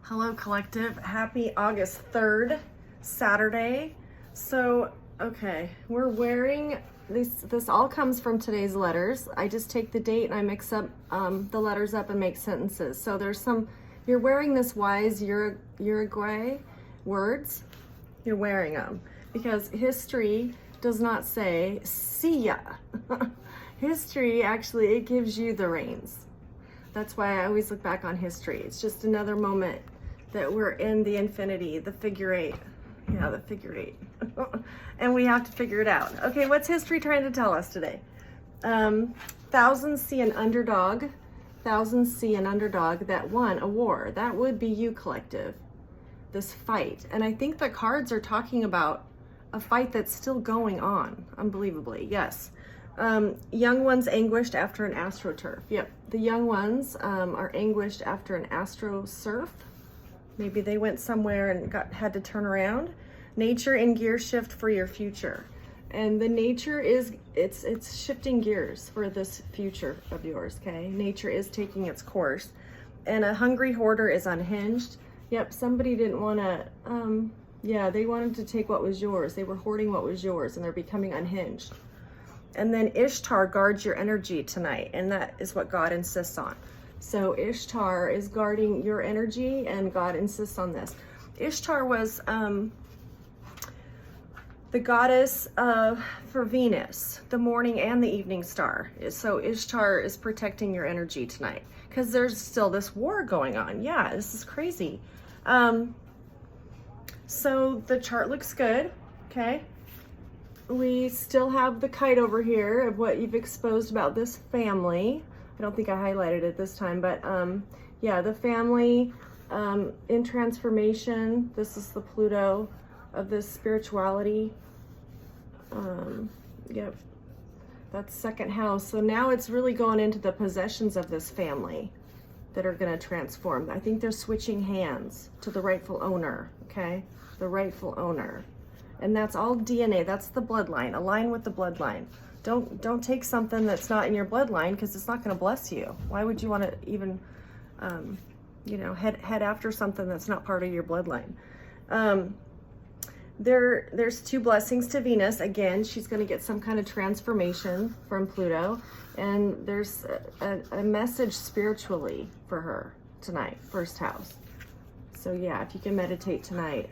Hello, collective. Happy August 3rd, Saturday. So, okay, we're wearing this all comes from today's letters. I just take the date and I mix up the letters up and make sentences. So there's you're wearing this wise Uruguay words. You're wearing them because history does not say see ya. History actually, it gives you the reins. That's why I always look back on history. It's just another moment that we're in the infinity, the figure eight. Yeah, the figure eight. And we have to figure it out. Okay, what's history trying to tell us today? Thousands see an underdog. Thousands see an underdog that won a war. That would be you, collective. This fight. And I think the cards are talking about a fight that's still going on. Unbelievably, yes. Young ones anguished after an astroturf. Yep, the young ones are anguished after an astro surf. Maybe they went somewhere and had to turn around. Nature in gear shift for your future. And the nature is, it's shifting gears for this future of yours, okay? Nature is taking its course. And a hungry hoarder is unhinged. Yep, somebody didn't want to, yeah, they wanted to take what was yours. They were hoarding what was yours and they're becoming unhinged. And then Ishtar guards your energy tonight, and that is what God insists on. So Ishtar is guarding your energy, and God insists on this. Ishtar was the goddess for Venus, the morning and the evening star. So Ishtar is protecting your energy tonight, because there's still this war going on. Yeah, this is crazy. So the chart looks good, okay? We still have the kite over here of what you've exposed about this family. I don't think I highlighted it this time, but yeah, the family in transformation. This is the Pluto of this spirituality. Yep, that's second house. So now it's really going into the possessions of this family that are going to transform. I think they're switching hands to the rightful owner, okay? The rightful owner. And that's all DNA. That's the bloodline. Align with the bloodline. Don't take something that's not in your bloodline, because it's not going to bless you. Why would you want to even, you know, head after something that's not part of your bloodline? There's two blessings to Venus. Again, she's going to get some kind of transformation from Pluto, and there's a message spiritually for her tonight. First house. So yeah, if you can meditate tonight.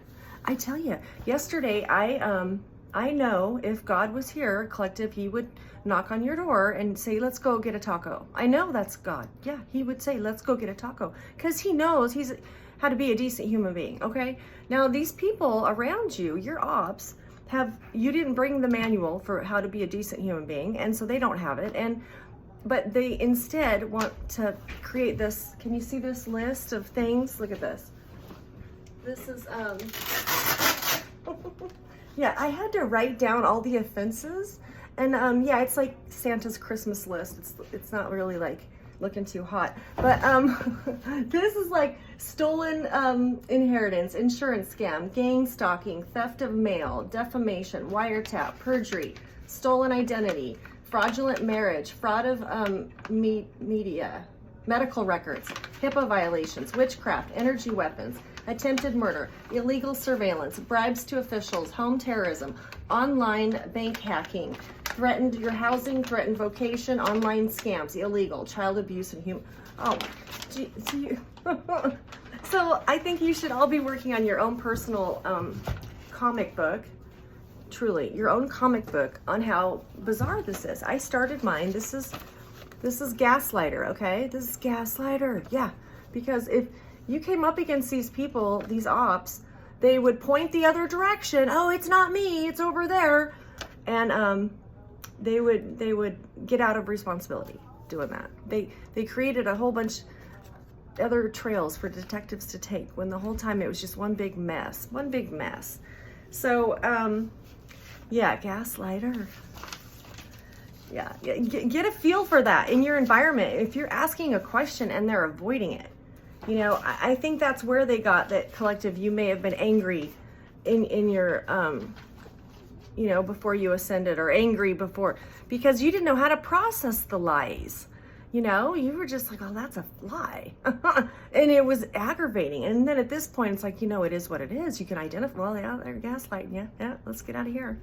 I tell you, yesterday, I know if God was here, collective, he would knock on your door and say, let's go get a taco. I know that's God. Yeah, he would say, let's go get a taco. Because he knows he's how to be a decent human being, okay? Now, these people around you, your ops, you didn't bring the manual for how to be a decent human being, and so they don't have it. But they instead want to create this, can you see this list of things? Look at this. This is, yeah, I had to write down all the offenses, and yeah, it's like Santa's Christmas list. It's not really like looking too hot, but this is like stolen inheritance, insurance scam, gang stalking, theft of mail, defamation, wiretap, perjury, stolen identity, fraudulent marriage, fraud of media, medical records, HIPAA violations, witchcraft, energy weapons, attempted murder, illegal surveillance, bribes to officials, home terrorism, online bank hacking, threatened your housing, threatened vocation, online scams, illegal, child abuse, and so I think you should all be working on your own personal comic book, truly, your own comic book on how bizarre this is. I started mine. This is Gaslighter, okay? This is Gaslighter, yeah, because if you came up against these people, these ops, they would point the other direction. Oh, it's not me, it's over there. And they would get out of responsibility doing that. They created a whole bunch other trails for detectives to take when the whole time it was just one big mess. So, yeah, Gaslighter. Yeah, get a feel for that in your environment. If you're asking a question and they're avoiding it, you know, I think that's where they got that collective. You may have been angry in your, you know, before you ascended, or angry before, because you didn't know how to process the lies. You know, you were just like, oh, that's a lie. And it was aggravating. And then at this point, it's like, you know, it is what it is. You can identify, well, yeah, they're gaslighting you. Yeah, let's get out of here.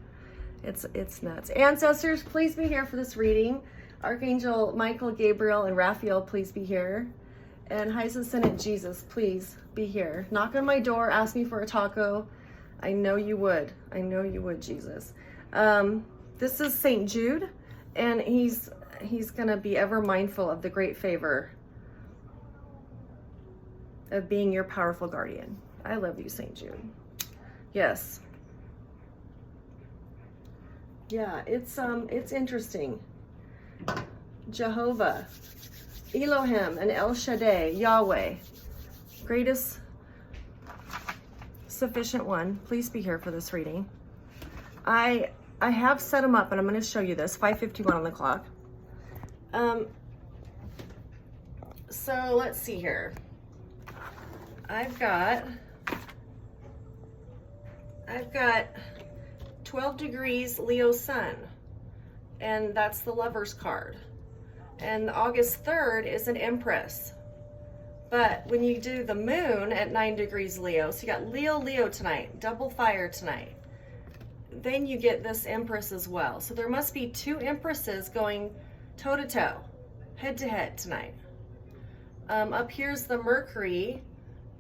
It's nuts. Ancestors, please be here for this reading. Archangel Michael, Gabriel, and Raphael, please be here. And High Ascendant Jesus, please be here. Knock on my door, ask me for a taco. I know you would. I know you would, Jesus. This is St. Jude, and he's going to be ever mindful of the great favor of being your powerful guardian. I love you, St. Jude. Yes. Yeah, it's interesting. Jehovah, Elohim, and El Shaddai, Yahweh, greatest sufficient one, please be here for this reading. I have set them up, and I'm going to show you this. 5:51 on the clock. So let's see here. I've got 12 degrees Leo Sun, and that's the Lover's card. And August 3rd is an Empress. But when you do the moon at 9 degrees Leo, so you got Leo tonight, double fire tonight, then you get this Empress as well. So there must be two Empresses going toe to toe, head to head tonight. Up here's the Mercury,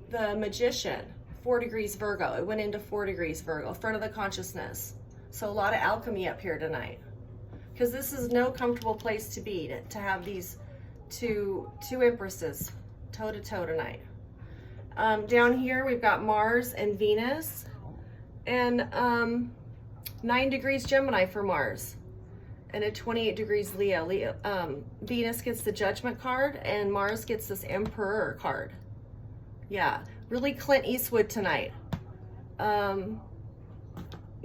the Magician, 4 degrees Virgo. It went into 4 degrees Virgo, front of the consciousness. So a lot of alchemy up here tonight, because this is no comfortable place to be, to have these two Empresses toe to toe tonight. Down here we've got Mars and Venus, and 9 degrees Gemini for Mars, and at 28 degrees Leo. Venus gets the Judgment card, and Mars gets this Emperor card. Yeah, really Clint Eastwood tonight.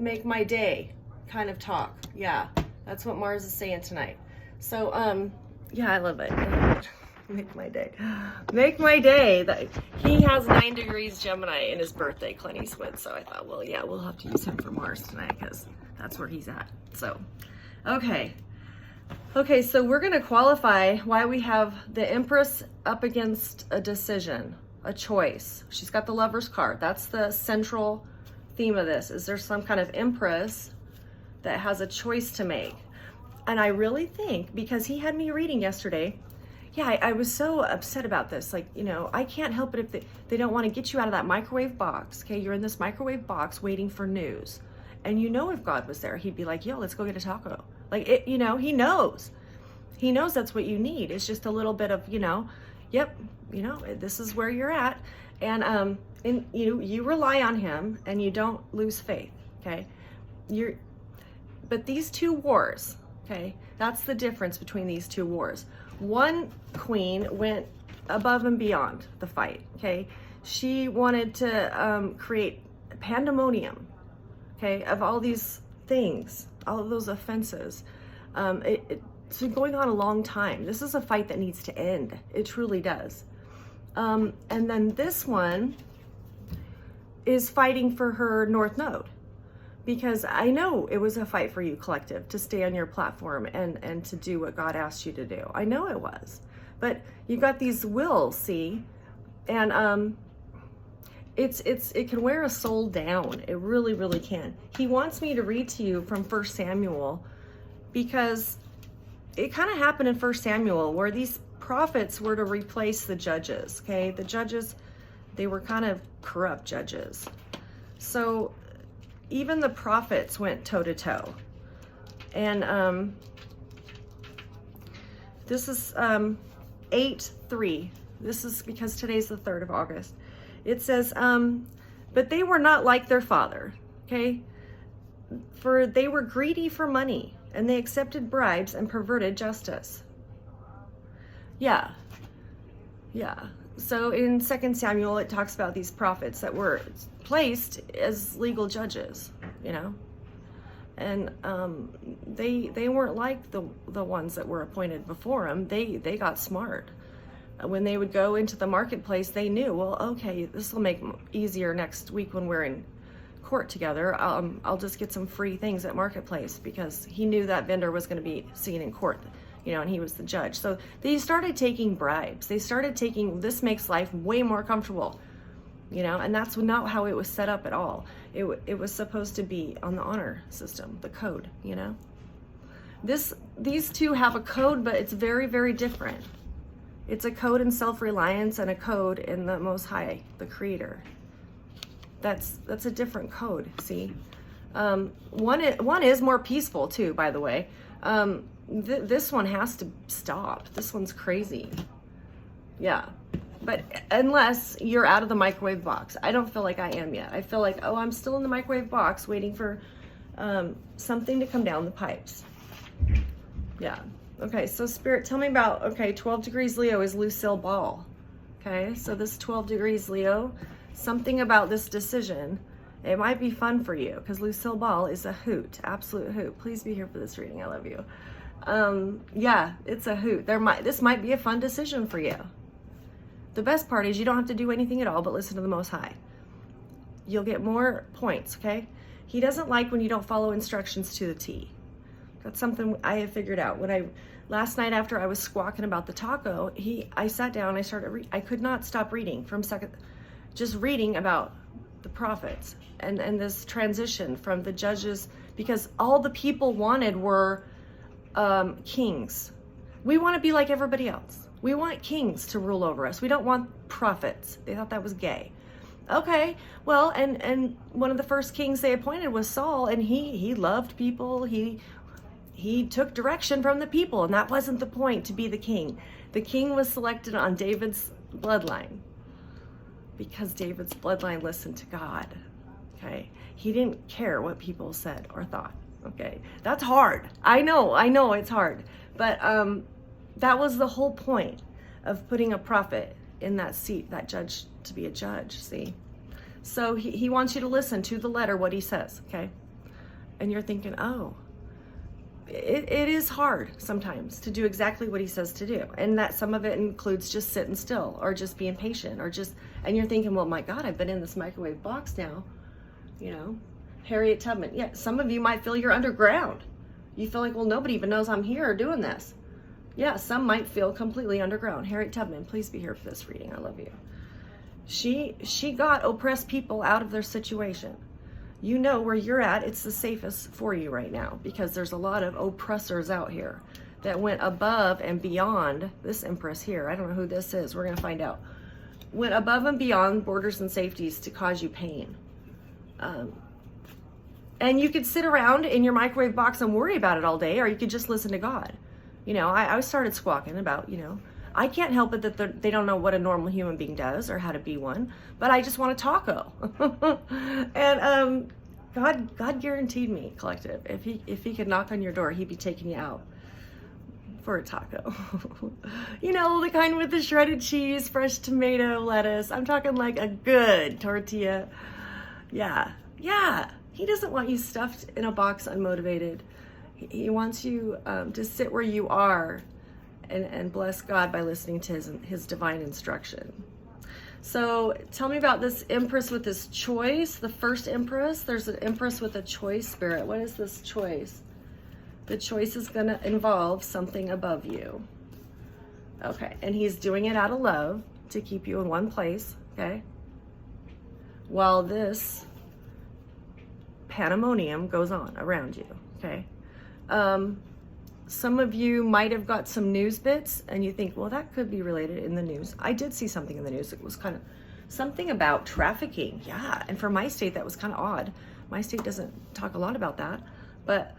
Make my day kind of talk. Yeah, that's what Mars is saying tonight. So, yeah, I love it. Make my day. Make my day. He has 9 degrees Gemini in his birthday, Clint Eastwood. So I thought, well, yeah, we'll have to use him for Mars tonight because that's where he's at. So, okay. Okay, so we're going to qualify why we have the Empress up against a decision, a choice. She's got the Lover's card. That's the central theme of this. Is there some kind of Empress that has a choice to make? And I really think, because he had me reading yesterday, yeah, I was so upset about this. Like, you know, I can't help it if they don't want to get you out of that microwave box. Okay, you're in this microwave box waiting for news. And you know if God was there, he'd be like, yo, let's go get a taco. Like, it, you know, he knows. He knows that's what you need. It's just a little bit of, you know, yep, you know, this is where you're at. And you rely on him and you don't lose faith, okay? But these two wars, okay, that's the difference between these two wars. One queen went above and beyond the fight, okay? She wanted to create pandemonium, okay, of all these things, all of those offenses. It's been going on a long time. This is a fight that needs to end. It truly does. And then this one is fighting for her North Node, because I know it was a fight for you, collective, to stay on your platform and to do what God asked you to do. I know it was, but you've got these wills, see, and it can wear a soul down. It really, really can. He wants me to read to you from 1 Samuel, because it kind of happened in 1 Samuel where these prophets were to replace the judges, okay? The judges, they were kind of corrupt judges. So even the prophets went toe to toe. And this is 8:3. This is because today's the 3rd of August. It says, but they were not like their father, okay? For they were greedy for money, and they accepted bribes and perverted justice. Yeah. So in 2 Samuel, it talks about these prophets that were placed as legal judges, you know, and they weren't like the ones that were appointed before them. They got smart. When they would go into the marketplace, they knew, well, okay, this will make easier next week when we're in court together. I'll just get some free things at marketplace, because he knew that vendor was going to be seen in court. and he was the judge. So they started taking bribes. They started taking, this makes life way more comfortable, and that's not how it was set up at all. It was supposed to be on the honor system, the code, These two have a code, but it's very, very different. It's a code in self-reliance and a code in the Most High, the Creator. That's a different code, see? One is more peaceful too, by the way. This one has to stop. This one's crazy. Yeah. But unless you're out of the microwave box. I don't feel like I am yet. I feel like, I'm still in the microwave box waiting for something to come down the pipes. Yeah. Okay, so Spirit, tell me about, 12 degrees Leo is Lucille Ball. Okay, so this 12 degrees Leo, something about this decision, it might be fun for you because Lucille Ball is a hoot, absolute hoot. Please be here for this reading. I love you. Yeah, it's a hoot. This might be a fun decision for you. The best part is you don't have to do anything at all but listen to the Most High. You'll get more points, okay? He doesn't like when you don't follow instructions to the T. That's something I have figured out. Last night after I was squawking about the taco, I sat down, I could not stop reading just reading about the prophets and this transition from the judges, because all the people wanted were kings. We want to be like everybody else. We want kings to rule over us. We don't want prophets. They thought that was gay. Okay, well, and one of the first kings they appointed was Saul, and he loved people. He took direction from the people, and that wasn't the point to be the king. The king was selected on David's bloodline because David's bloodline listened to God. Okay, he didn't care what people said or thought. Okay, that's hard. I know it's hard, but that was the whole point of putting a prophet in that seat, that judge, to be a judge. See, so he wants you to listen to the letter what he says. Okay, and you're thinking, oh, it is hard sometimes to do exactly what he says to do, and that some of it includes just sitting still or just being patient and you're thinking, well, my God, I've been in this microwave box now, Harriet Tubman. Yeah, some of you might feel you're underground. You feel like, well, nobody even knows I'm here doing this. Yeah, some might feel completely underground. Harriet Tubman, please be here for this reading. I love you. She got oppressed people out of their situation. You know where you're at, it's the safest for you right now, because there's a lot of oppressors out here that went above and beyond. This Empress here, I don't know who this is, we're going to find out, went above and beyond borders and safeties to cause you pain. And you could sit around in your microwave box and worry about it all day, or you could just listen to God. I started squawking about, I can't help it that they don't know what a normal human being does or how to be one, but I just want a taco. And God guaranteed me, collective, if he could knock on your door, he'd be taking you out for a taco. The kind with the shredded cheese, fresh tomato, lettuce. I'm talking like a good tortilla. Yeah. He doesn't want you stuffed in a box unmotivated. He wants you to sit where you are and bless God by listening to his divine instruction. So tell me about this Empress with this choice. The first Empress, there's an Empress with a choice, Spirit. What is this choice? The choice is going to involve something above you. Okay, and he's doing it out of love to keep you in one place, okay? While this pandemonium goes on around you, okay? Some of you might have got some news bits and you think, well, that could be related in the news. I did see something in the news. It was kind of something about trafficking. Yeah. And for my state, that was kind of odd. My state doesn't talk a lot about that, but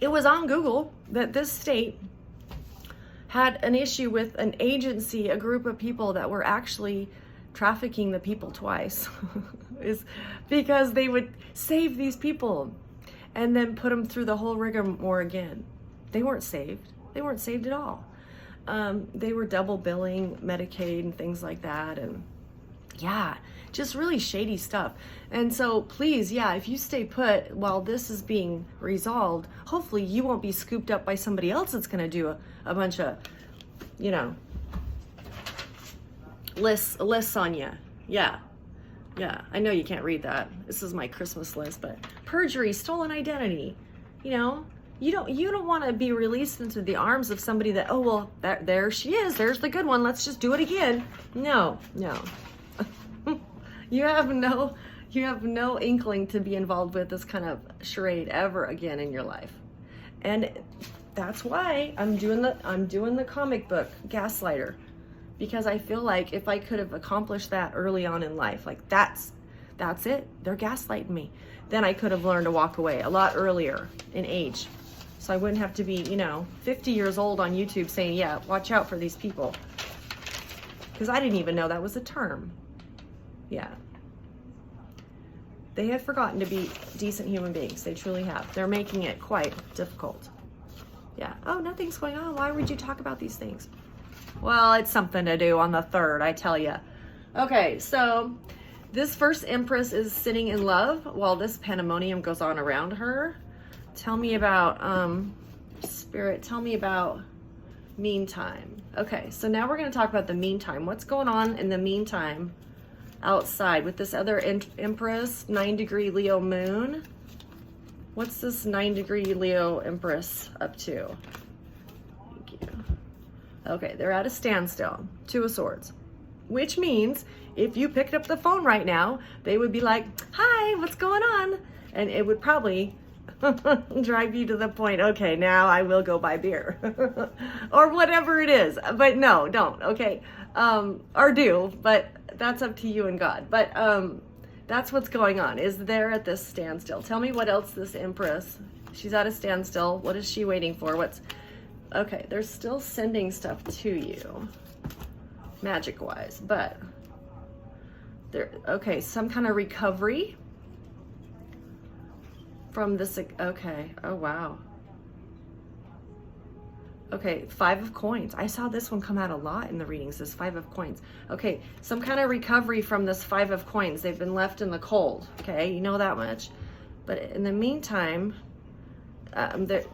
it was on Google that this state had an issue with an agency, a group of people that were actually trafficking the people twice. Is because they would save these people and then put them through the whole rigmarole again. They weren't saved. They weren't saved at all. They were double billing Medicaid and things like that. And yeah, just really shady stuff. And so please, if you stay put while this is being resolved, hopefully you won't be scooped up by somebody else that's going to do a bunch of, lists on you. Yeah, I know you can't read that. This is my Christmas list, but perjury, stolen identity. You You don't want to be released into the arms of somebody that, oh, well, there she is. There's the good one. Let's just do it again. No. You have no inkling to be involved with this kind of charade ever again in your life. And that's why I'm doing the comic book Gaslighter, because I feel like if I could have accomplished that early on in life, like that's it. They're gaslighting me. Then I could have learned to walk away a lot earlier in age. So I wouldn't have to be, 50 years old on YouTube saying, yeah, watch out for these people. Because I didn't even know that was a term. Yeah. They have forgotten to be decent human beings. They truly have. They're making it quite difficult. Yeah. Oh, nothing's going on. Why would you talk about these things? Well, it's something to do on the 3rd, I tell you. Okay, so this first Empress is sitting in love while this pandemonium goes on around her. Tell me about, Spirit, tell me about meantime. Okay, so now we're going to talk about the meantime. What's going on in the meantime outside with this other Empress, 9-degree Leo moon? What's this 9-degree Leo Empress up to? Thank you. Okay, they're at a standstill. 2 of Swords. Which means if you picked up the phone right now, they would be like, hi, what's going on? And it would probably drive you to the point, okay, now I will go buy beer. Or whatever it is. But no, don't, okay? Or do, but that's up to you and God. But that's what's going on, is they're at this standstill. Tell me what else this Empress, she's at a standstill. What is she waiting for? Okay, they're still sending stuff to you, magic-wise, but okay, some kind of recovery from this. Okay, oh wow. Okay, 5 of Coins. I saw this one come out a lot in the readings, this 5 of Coins. Okay, some kind of recovery from this 5 of Coins. They've been left in the cold, okay? You know that much. But in the meantime, the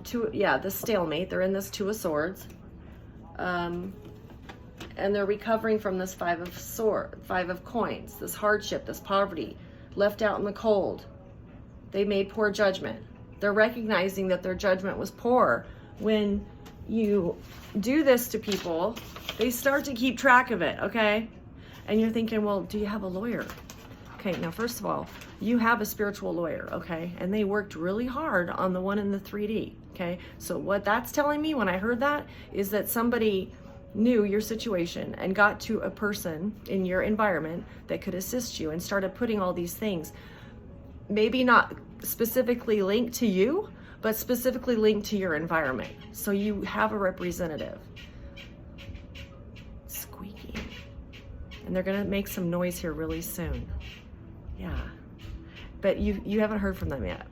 stalemate. They're in this 2 of Swords. And they're recovering from this 5 of Coins, this hardship, this poverty, left out in the cold. They made poor judgment. They're recognizing that their judgment was poor. When you do this to people, they start to keep track of it, okay? And you're thinking, well, do you have a lawyer? Okay, now first of all, you have a spiritual lawyer, okay? And they worked really hard on the one in the 3D, okay? So what that's telling me when I heard that is that somebody knew your situation and got to a person in your environment that could assist you and started putting all these things, maybe not specifically linked to you, but specifically linked to your environment. So you have a representative. Squeaky. And they're gonna make some noise here really soon. Yeah. But you haven't heard from them yet.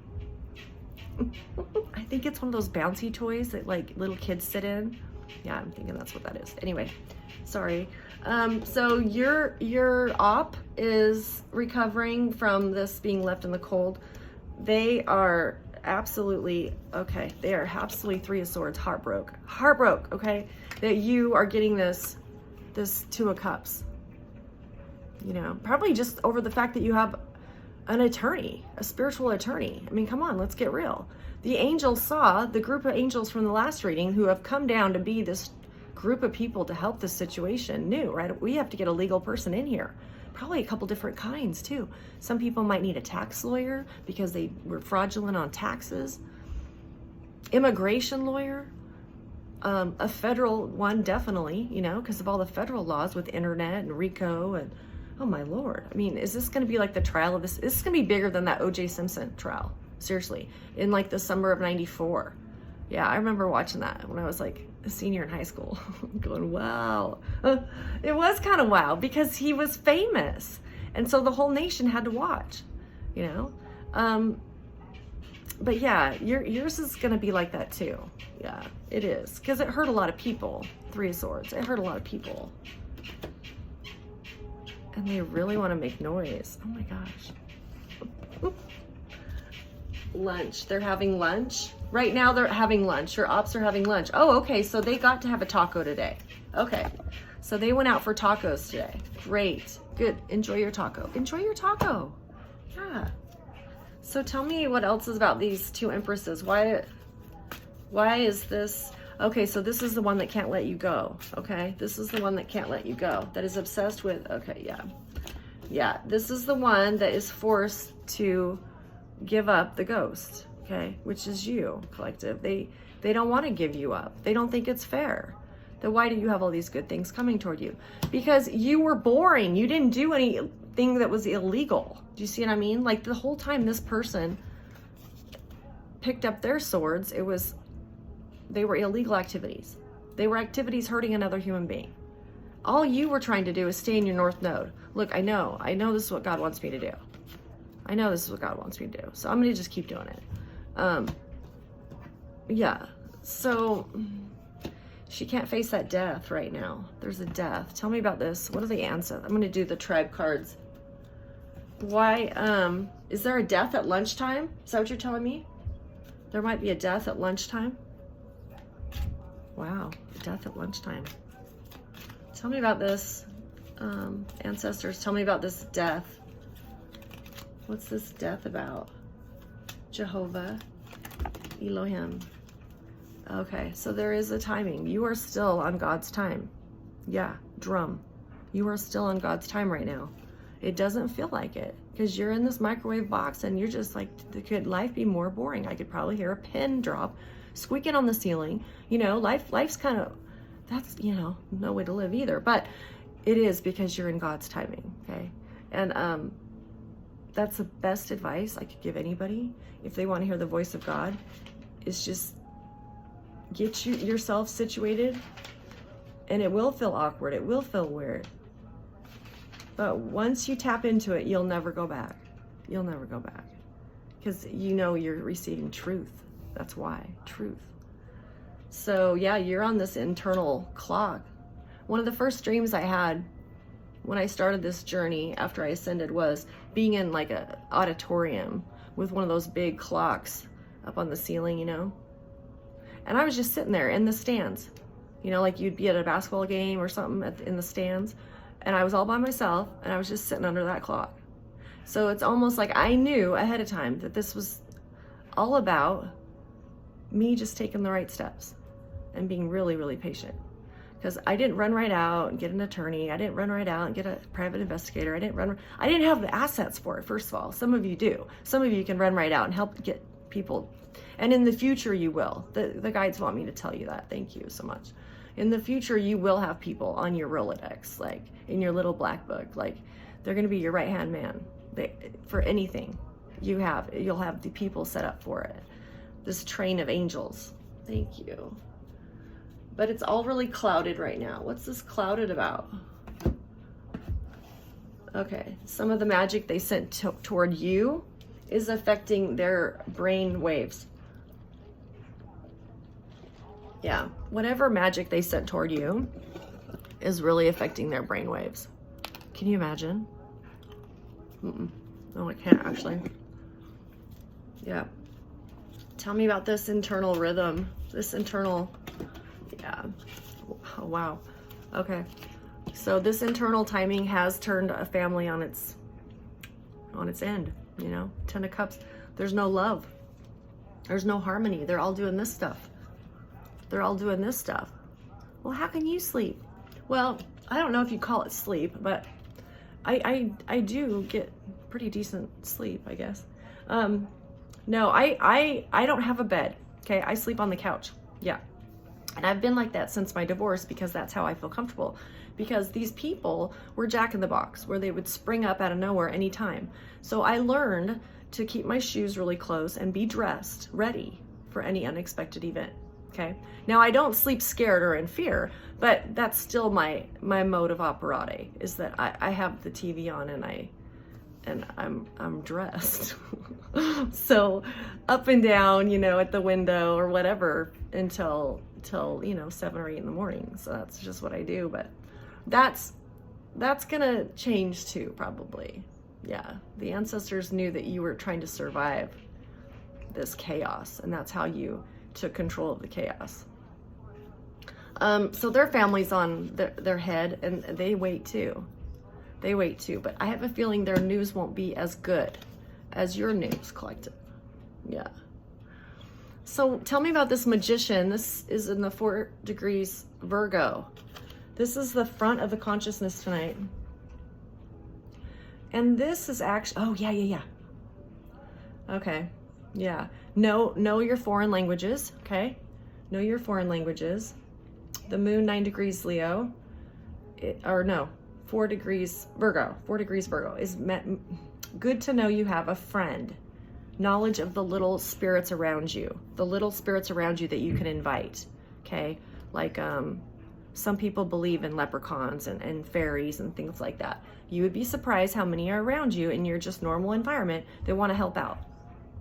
I think it's one of those bouncy toys that like little kids sit in. Yeah, I'm thinking that's what that is. Anyway, sorry. So your op is recovering from this being left in the cold. They are absolutely, okay, they are absolutely 3 of Swords, heartbroken, okay, that you are getting this 2 of Cups, probably just over the fact that you have an attorney, a spiritual attorney. I mean, come on, let's get real. The angels saw, the group of angels from the last reading who have come down to be this group of people to help this situation knew, right? We have to get a legal person in here. Probably a couple different kinds too. Some people might need a tax lawyer because they were fraudulent on taxes. Immigration lawyer. A federal one, definitely, because of all the federal laws with internet and RICO and, oh my Lord. I mean, is this going to be like the trial of this? This is going to be bigger than that O.J. Simpson trial. Seriously. In like the summer of '94. Yeah, I remember watching that when I was like a senior in high school. Going, wow. It was kind of wow because he was famous. And so the whole nation had to watch, But yeah, yours is going to be like that too. Yeah, it is. Because it hurt a lot of people. 3 of Swords. It hurt a lot of people. And they really want to make noise. Oh my gosh. Lunch. They're having lunch. Right now they're having lunch. Your ops are having lunch. Oh, okay. So they got to have a taco today. Okay. So they went out for tacos today. Great. Good. Enjoy your taco. Enjoy your taco. Yeah. So tell me what else is about these 2 Empresses. Why Why is this? Okay, so this is the one that can't let you go. Okay, this is the one that can't let you go. That is obsessed with, okay, yeah. Yeah, this is the one that is forced to give up the ghost, okay, which is you, collective. They don't want to give you up. They don't think it's fair. Then why do you have all these good things coming toward you? Because you were boring. You didn't do anything that was illegal. Do you see what I mean? Like the whole time this person picked up their swords, they were illegal activities. They were activities hurting another human being. All you were trying to do is stay in your North Node. Look, I know this is what God wants me to do. I know this is what God wants me to do. So I'm going to just keep doing it. Yeah. So she can't face that death right now. There's a death. Tell me about this. What are the answers? I'm going to do the tribe cards. Why, is there a death at lunchtime? Is that what you're telling me? There might be a death at lunchtime. Wow, a death at lunchtime. Tell me about this, ancestors. Tell me about this death. What's this death about? Jehovah, Elohim. Okay, so there is a timing. You are still on God's time. Yeah, drum. You are still on God's time right now. It doesn't feel like it because you're in this microwave box and you're just like, could life be more boring? I could probably hear a pin drop squeaking on the ceiling. You know, life's kind of, that's, you know, no way to live either. But it is because you're in God's timing, okay? And that's the best advice I could give anybody if they want to hear the voice of God, is just get yourself situated, and it will feel awkward. It will feel weird. But once you tap into it, you'll never go back. You'll never go back. Because you know you're receiving truth. That's why. Truth. So yeah, you're on this internal clock. One of the first dreams I had when I started this journey after I ascended was being in like a auditorium with one of those big clocks up on the ceiling, you know? And I was just sitting there in the stands, you know, like you'd be at a basketball game or something in the stands. And I was all by myself and I was just sitting under that clock. So it's almost like I knew ahead of time that this was all about me just taking the right steps and being really, really patient. Because I didn't run right out and get an attorney. I didn't run right out and get a private investigator. I didn't have the assets for it, first of all. Some of you do. Some of you can run right out and help get people. And in the future you will. The guides want me to tell you that. Thank you so much. In the future, you will have people on your Rolodex, like in your little black book, like they're going to be your right-hand man for anything you'll have the people set up for it. This train of angels. Thank you. But it's all really clouded right now. What's this clouded about? Okay, some of the magic they sent toward you is affecting their brain waves. Yeah, whatever magic they sent toward you is really affecting their brain waves. Can you imagine? No, I can't actually. Yeah. Tell me about this internal rhythm, this internal, yeah. Oh, wow. Okay. So this internal timing has turned a family on its end, you know? 10 of Cups. There's no love. There's no harmony. They're all doing this stuff. They're all doing this stuff. Well, how can you sleep? Well, I don't know if you call it sleep, but I do get pretty decent sleep, I guess. No, I don't have a bed. Okay, I sleep on the couch. Yeah. And I've been like that since my divorce because that's how I feel comfortable. Because these people were Jack in the Box, where they would spring up out of nowhere anytime. So I learned to keep my shoes really close and be dressed, ready for any unexpected event. Okay. Now I don't sleep scared or in fear, but that's still my mode of operandi, is that I have the TV on and I'm dressed. So up and down, you know, at the window or whatever until you know 7 or 8 in the morning. So that's just what I do. But that's gonna change too, probably. Yeah, the ancestors knew that you were trying to survive this chaos, and that's how you took control of the chaos. So their family's on their head, and they wait too. They wait too, but I have a feeling their news won't be as good as your news, collective. Yeah. So tell me about this magician. This is in the 4 degrees Virgo. This is the front of the consciousness tonight. And this is actually, oh yeah. Okay, yeah. Know your foreign languages, okay? Know your foreign languages. The moon 9 degrees Leo, 4 degrees Virgo. 4 degrees Virgo is good to know you have a friend. Knowledge of the little spirits around you. The little spirits around you that you can invite, okay? Like some people believe in leprechauns and fairies and things like that. You would be surprised how many are around you in your just normal environment that want to help out.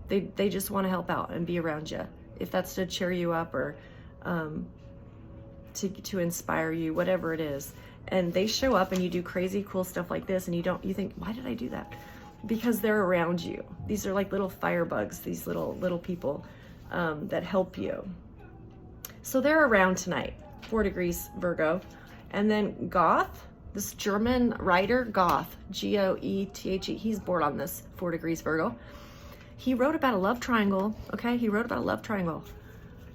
They just want to help out and be around you. If that's to cheer you up or to inspire you, whatever it is. And they show up and you do crazy cool stuff like this and you think, why did I do that? Because they're around you. These are like little firebugs, these little people that help you. So they're around tonight, 4 degrees Virgo. And then Goethe, this German writer, Goethe, Goethe, he's born on this 4 degrees Virgo. He wrote about a love triangle, okay? He wrote about a love triangle.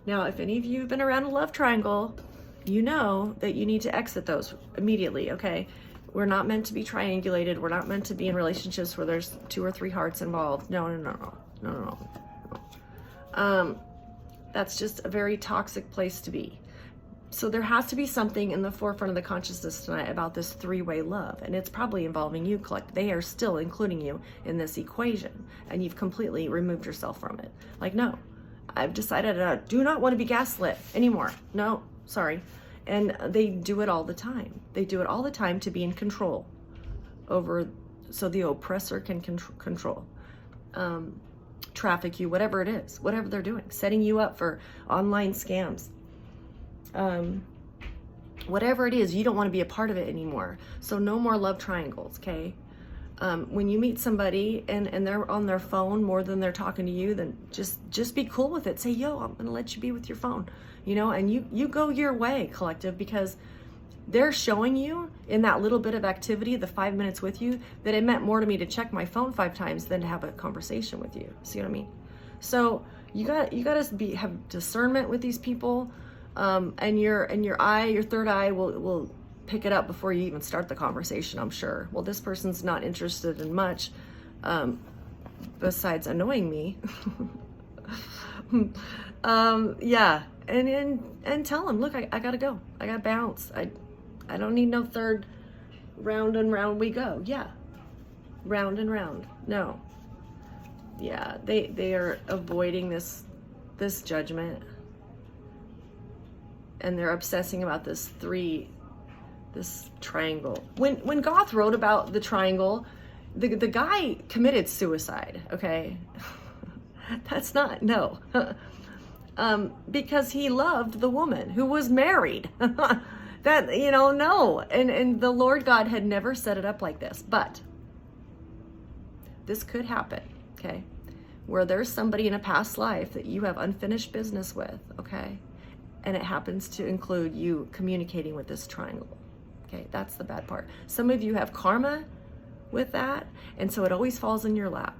Now, if any of you have been around a love triangle, you know that you need to exit those immediately, okay? We're not meant to be triangulated. We're not meant to be in relationships where there's 2 or 3 hearts involved. No. That's just a very toxic place to be. So there has to be something in the forefront of the consciousness tonight about this 3-way love, and it's probably involving you. They are still including you in this equation, and you've completely removed yourself from it. Like, no, I've decided I do not want to be gaslit anymore. No, sorry. And they do it all the time. They do it all the time to be in control over, so the oppressor can control, traffic you, whatever it is, whatever they're doing, setting you up for online scams. Whatever it is, you don't want to be a part of it anymore. So no more love triangles, okay? When you meet somebody and they're on their phone more than they're talking to you, then just be cool with it. Say, yo, I'm gonna let you be with your phone, and you go your way, collective, because they're showing you in that little bit of activity, the 5 minutes with you, that it meant more to me to check my phone 5 times than to have a conversation with you. See what I mean? So you got to have discernment with these people. And your third eye will pick it up before you even start the conversation, I'm sure. Well, this person's not interested in much, besides annoying me. Yeah, and tell them, look, I gotta go. I gotta bounce. I don't need no third round and round we go. Yeah, round and round. No. Yeah, they are avoiding this judgment. And they're obsessing about this triangle. When Goethe wrote about the triangle, the guy committed suicide, okay? That's not, no. Because he loved the woman who was married. That, no. And the Lord God had never set it up like this. But this could happen, okay? Where there's somebody in a past life that you have unfinished business with, okay? And it happens to include you communicating with this triangle. Okay, that's the bad part. Some of you have karma with that, and so it always falls in your lap.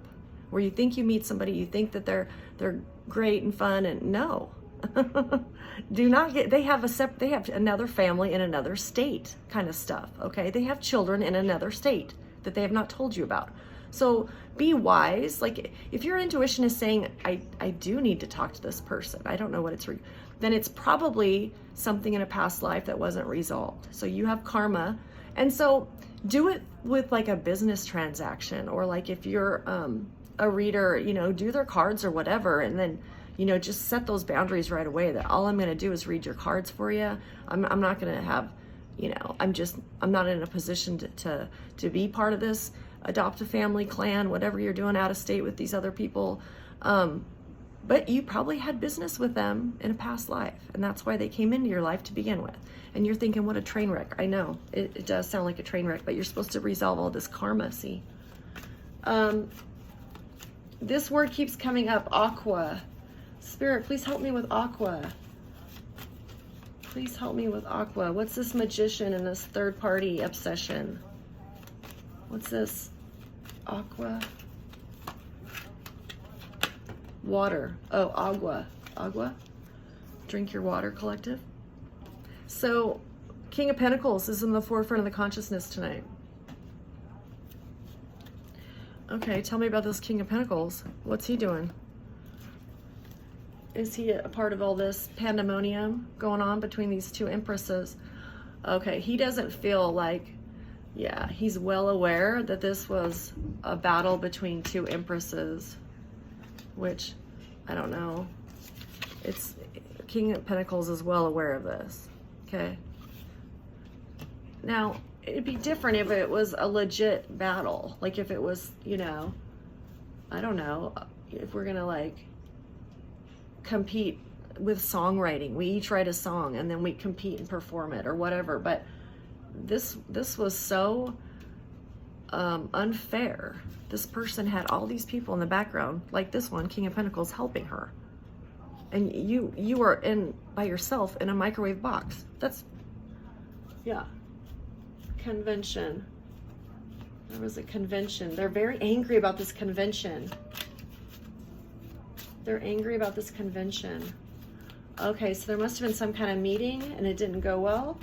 Where you think you meet somebody, you think that they're great and fun, and no. They have another family in another state kind of stuff, okay? They have children in another state that they have not told you about. So be wise. Like, if your intuition is saying, I do need to talk to this person, I don't know what then it's probably something in a past life that wasn't resolved. So you have karma. And so do it with like a business transaction, or like if you're a reader, do their cards or whatever. And then, just set those boundaries right away, that all I'm going to do is read your cards for you. I'm not going to have, I'm not in a position to be part of this, adopt a family, clan, whatever you're doing out of state with these other people. But you probably had business with them in a past life, and that's why they came into your life to begin with. And you're thinking, what a train wreck. I know, it does sound like a train wreck, but you're supposed to resolve all this karma, see? This word keeps coming up, aqua. Spirit, please help me with aqua. Please help me with aqua. What's this magician and this third-party obsession? What's this? Aqua. Water. Oh, agua. Agua. Drink your water, collective. So King of Pentacles is in the forefront of the consciousness tonight. Okay, tell me about this King of Pentacles. What's he doing? Is he a part of all this pandemonium going on between these two empresses? Okay, he doesn't feel like, yeah, he's well aware that this was a battle between two empresses, which, I don't know. It's, King of Pentacles is well aware of this, okay? Now, it'd be different if it was a legit battle. Like if it was, you know, I don't know, if we're gonna like compete with songwriting. We each write a song and then we compete and perform it or whatever. But this was so unfair. This person had all these people in the background, like this one, King of Pentacles, helping her. And you are in by yourself in a microwave box. That's, yeah. Convention. There was a convention. They're very angry about this convention. They're angry about this convention. Okay, so there must have been some kind of meeting and it didn't go well.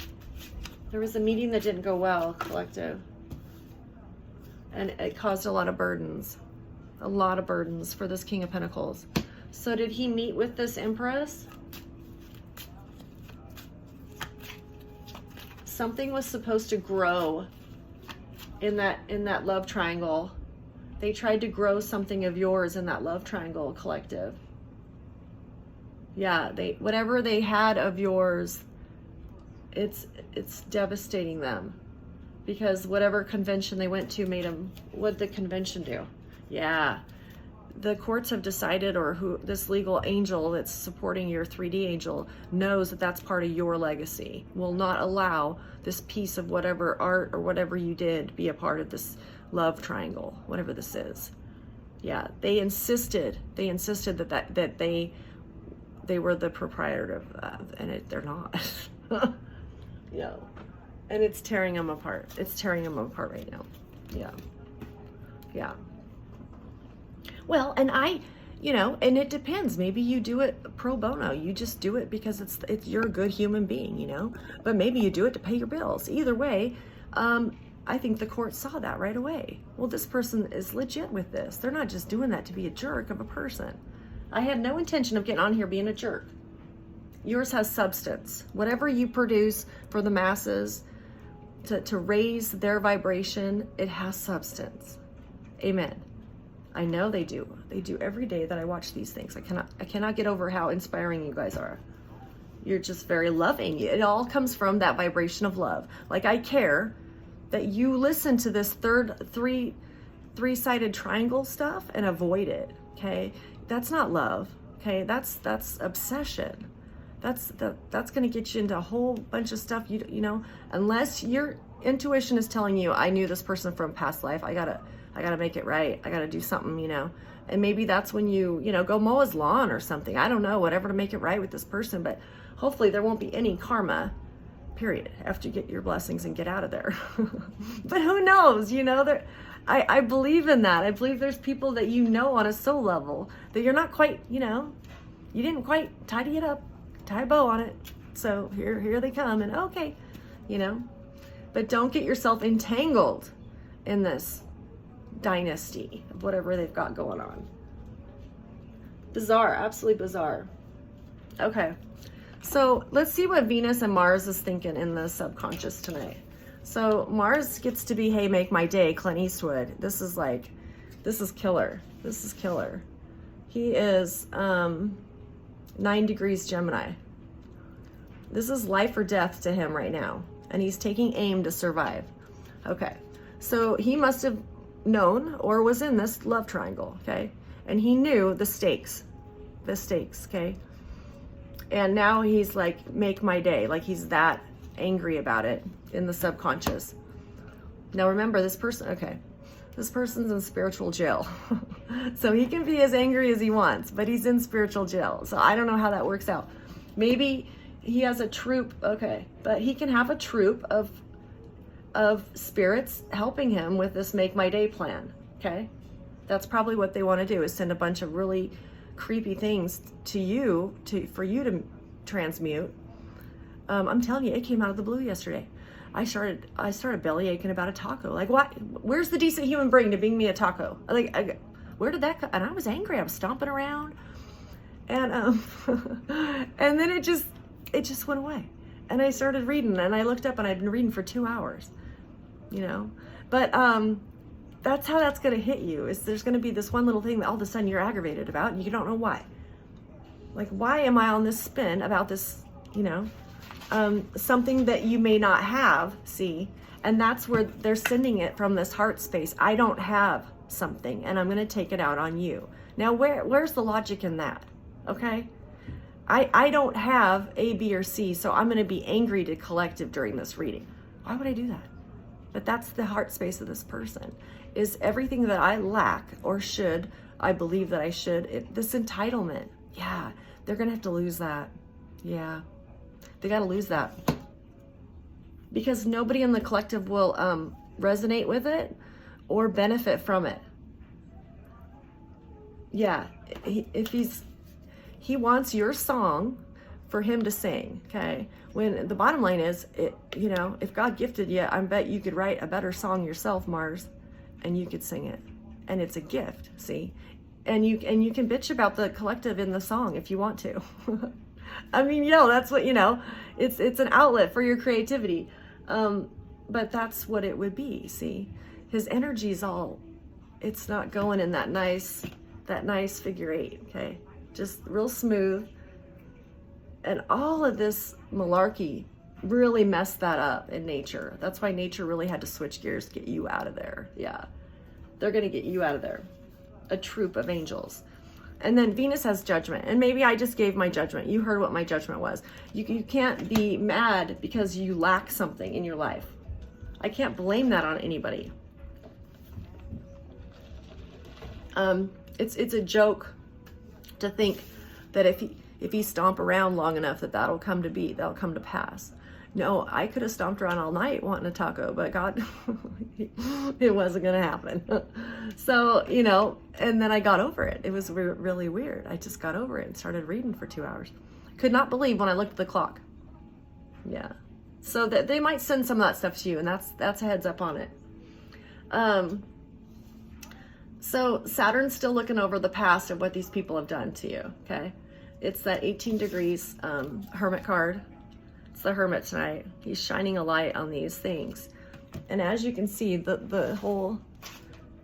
There was a meeting that didn't go well, collective. And it caused a lot of burdens. A lot of burdens for this King of Pentacles. So did he meet with this Empress? Something was supposed to grow in that love triangle. They tried to grow something of yours in that love triangle, collective. Yeah, whatever they had of yours, it's devastating them, because whatever convention they went to made them. What'd the convention do? Yeah, the courts have decided, or who this legal angel that's supporting your 3D angel knows that that's part of your legacy. Will not allow this piece of whatever art or whatever you did be a part of this love triangle, whatever this is. Yeah, they insisted that they were the proprietor of that, and they're not. Yeah, and it's tearing them apart. It's tearing them apart right now. Yeah, yeah. Well, and and it depends. Maybe you do it pro bono. You just do it because it's you're a good human being, But maybe you do it to pay your bills. Either way, I think the court saw that right away. Well, this person is legit with this. They're not just doing that to be a jerk of a person. I had no intention of getting on here being a jerk. Yours has substance. Whatever you produce for the masses to raise their vibration, it has substance. Amen. I know they do. They do every day that I watch these things. I cannot get over how inspiring you guys are. You're just very loving. It all comes from that vibration of love. Like, I care that you listen to this three-sided triangle stuff and avoid it. Okay, that's not love. Okay, that's obsession. That's going to get you into a whole bunch of stuff. Unless your intuition is telling you, I knew this person from past life. I gotta make it right. I gotta do something, and maybe that's when you go mow his lawn or something. I don't know, whatever, to make it right with this person. But hopefully there won't be any karma, period, after you get your blessings and get out of there. But who knows, I believe in that. I believe there's people that on a soul level that you're not quite, you didn't quite tidy it up, tie a bow on it. So here they come, and okay, but don't get yourself entangled in this dynasty of whatever they've got going on. Bizarre, absolutely bizarre. Okay, so let's see what Venus and Mars is thinking in the subconscious tonight. So Mars gets to be, hey, make my day, Clint Eastwood. This is killer. This is killer. He is 9 degrees Gemini. This is life or death to him right now, and he's taking aim to survive. Okay, so he must have known or was in this love triangle, okay? And he knew the stakes, okay? And now he's like, make my day. Like, he's that angry about it in the subconscious. Now remember, this person's in spiritual jail. So he can be as angry as he wants, but he's in spiritual jail. So I don't know how that works out. Maybe he has a troop, okay, but he can have a troop of spirits helping him with this make my day plan, okay? That's probably what they want to do, is send a bunch of really creepy things to you, for you to transmute. I'm telling you, it came out of the blue yesterday. I started belly aching about a taco. Like, what? Where's the decent human brain to bring me a taco? Like, where did that come? And I was angry. I was stomping around, and and then it just went away. And I started reading, and I looked up, and I'd been reading for 2 hours, you know. But that's how that's going to hit you. Is there's going to be this one little thing that all of a sudden you're aggravated about, and you don't know why. Like, why am I on this spin about this, you know? Something that you may not have, see, and that's where they're sending it from this heart space. I don't have something, and I'm going to take it out on you. Now, where's the logic in that? Okay, I don't have A, B, or C, so I'm going to be angry to collective during this reading. Why would I do that? But that's the heart space of this person. Is everything that I lack or should, I believe that I should, this entitlement. Yeah, they're going to have to lose that. Yeah. They got to lose that, because nobody in the collective will resonate with it or benefit from it. Yeah, he wants your song for him to sing. Okay, when the bottom line is, you know, if God gifted you, I bet you could write a better song yourself, Mars, and you could sing it, and it's a gift. See, and you can bitch about the collective in the song if you want to. I mean, that's what, you know, it's an outlet for your creativity. But that's what it would be. See, his energy's all, it's not going in that nice figure 8. Okay. Just real smooth. And all of this malarkey really messed that up in nature. That's why nature really had to switch gears to get you out of there. Yeah. They're going to get you out of there. A troop of angels. And then Venus has judgment. And maybe I just gave my judgment. You heard what my judgment was. You can't be mad because you lack something in your life. I can't blame that on anybody. It's a joke to think that if you stomp around long enough that'll come to pass. No, I could have stomped around all night wanting a taco, but God, it wasn't going to happen. So, you know, and then I got over it. It was really weird. I just got over it and started reading for 2 hours. Could not believe when I looked at the clock. Yeah. So that they might send some of that stuff to you, and that's a heads up on it. So Saturn's still looking over the past of what these people have done to you. Okay. It's that 18 degrees Hermit card. It's the Hermit tonight. He's shining a light on these things. And as you can see, the whole,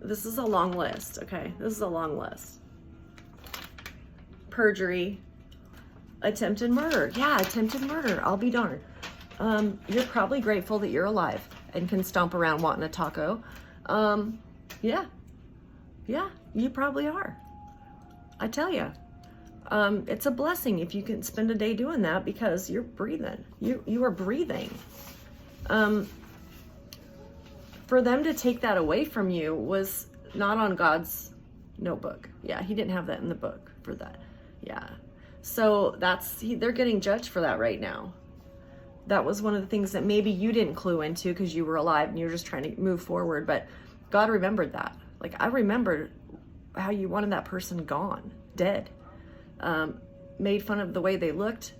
this is a long list, okay? This is a long list. Perjury, attempted murder. Yeah, attempted murder. I'll be darned. You're probably grateful that you're alive and can stomp around wanting a taco. Yeah, you probably are. I tell you. It's a blessing if you can spend a day doing that, because you're breathing. You are breathing. For them to take that away from you was not on God's notebook. Yeah, he didn't have that in the book for that. Yeah. So they're getting judged for that right now. That was one of the things that maybe you didn't clue into because you were alive and you were just trying to move forward. But God remembered that. Like, I remembered how you wanted that person gone, dead. Made fun of the way they looked,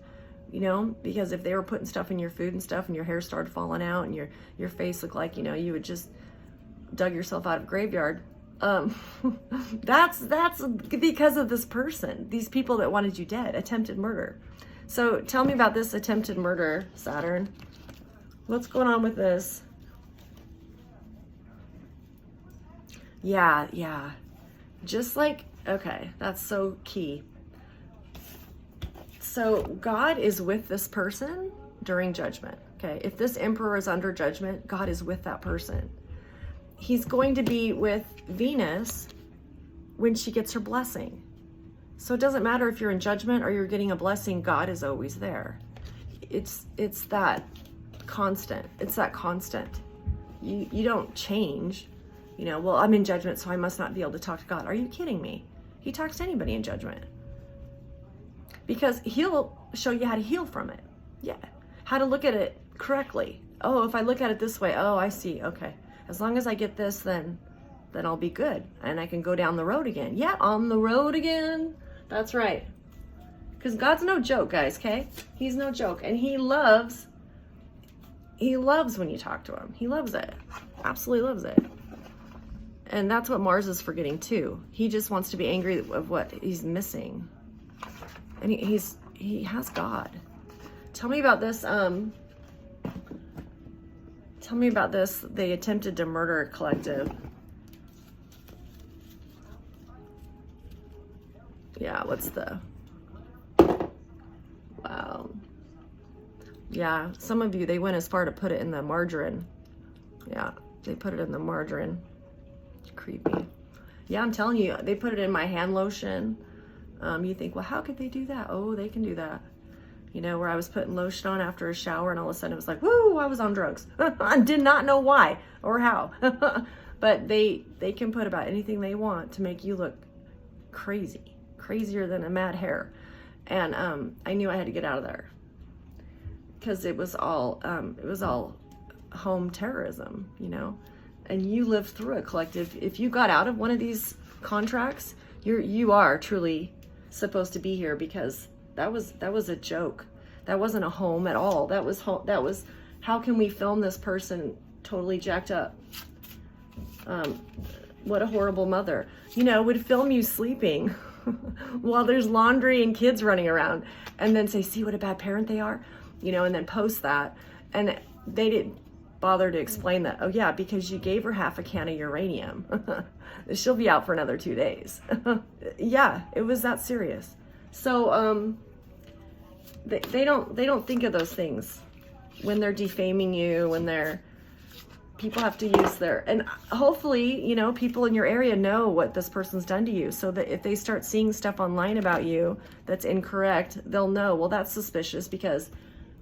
you know, because if they were putting stuff in your food and stuff and your hair started falling out and your face looked like, you know, you had just dug yourself out of a graveyard. That's because of this person, these people that wanted you dead, attempted murder. So tell me about this attempted murder, Saturn. What's going on with this? Yeah. Just like, okay, that's so key. So God is with this person during judgment. Okay, if this emperor is under judgment, God is with that person. He's going to be with Venus when she gets her blessing. So it doesn't matter if you're in judgment or you're getting a blessing, God is always there. It's that constant. It's that constant. You don't change. You know, well, I'm in judgment, so I must not be able to talk to God. Are you kidding me? He talks to anybody in judgment. Because he'll show you how to heal from it. Yeah. How to look at it correctly. Oh, if I look at it this way, oh, I see. Okay. As long as I get this, then I'll be good. And I can go down the road again. Yeah, on the road again. That's right. Because God's no joke, guys, okay? He's no joke. And he loves when you talk to him. He loves it. Absolutely loves it. And that's what Mars is forgetting too. He just wants to be angry of what he's missing. And he has God. Tell me about this. Tell me about this. They attempted to murder a collective. Yeah, what's the... Wow. Yeah, some of you, they went as far to put it in the margarine. Yeah, they put it in the margarine. Creepy. Yeah, I'm telling you, they put it in my hand lotion. You think, well, how could they do that? Oh, they can do that. You know, where I was putting lotion on after a shower and all of a sudden it was like, woo, I was on drugs. I did not know why or how. But they can put about anything they want to make you look crazy. Crazier than a mad hare. And I knew I had to get out of there. Because it was all home terrorism, you know. And you lived through a collective. If you got out of one of these contracts, you are truly supposed to be here, because that was a joke. That wasn't a home at all. That was how can we film this person totally jacked up? What a horrible mother. You know, would film you sleeping while there's laundry and kids running around, and then say, see what a bad parent they are, you know, and then post that. And they didn't bother to explain that. Oh yeah, because you gave her half a can of uranium. She'll be out for another 2 days. Yeah, it was that serious. So they don't think of those things when they're defaming you, when people have to use and hopefully, you know, people in your area know what this person's done to you, so that if they start seeing stuff online about you that's incorrect, they'll know, well, that's suspicious because